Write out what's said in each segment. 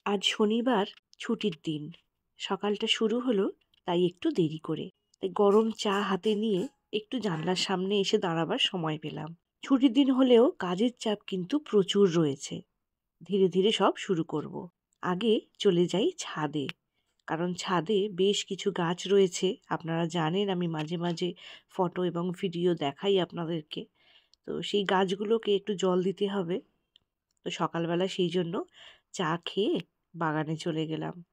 আজ শনিবার, ছুটির দিন। সকালটা শুরু হলো তাই একটু দেরি করে। তাই গরম চা হাতে নিয়ে একটু জানলার সামনে এসে দাঁড়াবার সময় পেলাম। ছুটির দিন হলেও কাজের চাপ কিন্তু প্রচুর রয়েছে। ধীরে ধীরে সব শুরু করব। আগে চলে যাই ছাদে। কারণ ছাদে বেশ কিছু গাছ রয়েছে। আপনারা জানেন আমি মাঝে মাঝে ফটো এবং ভিডিও দেখাই আপনাদেরকে। তো সেই গাছগুলোকে একটু জল দিতে হবে। তো সকালবেলা সেই জন্য চা খেয়ে বাগানে চলে গেলাম।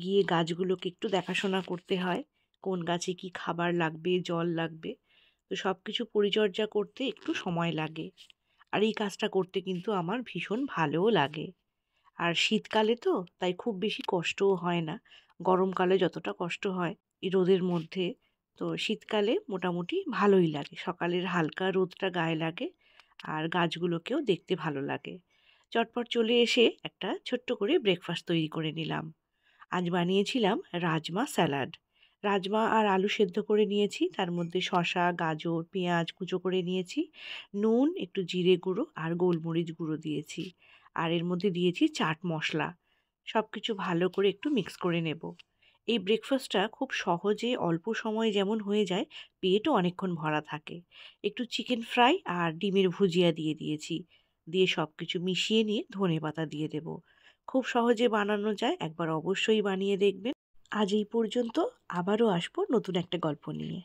গিয়ে গাছগুলোকে একটু দেখাশোনা করতে হয়। কোন গাছে কি খাবার লাগবে, জল লাগবে। তো সবকিছু পরিচর্যা করতে একটু সময় লাগে। আর এই কাজটা করতে কিন্তু আমার ভীষণ ভালোও লাগে। আর শীতকালে তো তাই খুব বেশি কষ্টও হয় না। গরমকালে যতটা কষ্ট হয় এই রোদের মধ্যে, তো শীতকালে মোটামুটি ভালোই লাগে। সকালের হালকা রোদটা গায়ে লাগে আর গাছগুলোকেও দেখতে ভালো লাগে। চটপট চলে এসে একটা ছোট্ট করে ব্রেকফাস্ট তৈরি করে নিলাম। আজ বানিয়েছিলাম রাজমা স্যালাড। রাজমা আর আলু সেদ্ধ করে নিয়েছি, তার মধ্যে শসা, গাজর, পেঁয়াজ কুচো করে নিয়েছি, নুন, একটু জিরে গুঁড়ো আর গোলমরিচ গুঁড়ো দিয়েছি। আর এর মধ্যে দিয়েছি চাট মশলা। সব কিছু ভালো করে একটু মিক্স করে নেব। এই ব্রেকফাস্টটা খুব সহজে অল্প সময়ে যেমন হয়ে যায়, পেটও অনেকক্ষণ ভরা থাকে। একটু চিকেন ফ্রাই আর ডিমের ভুজিয়া দিয়ে দিয়েছি। দিয়ে সব কিছু মিশিয়ে নিয়ে ধনেপাতা দিয়ে দেব। খুব সহজে বানানো যায়, একবার অবশ্যই বানিয়ে দেখবেন। আজ এই পর্যন্ত, আবারও আসবো নতুন একটা গল্প নিয়ে।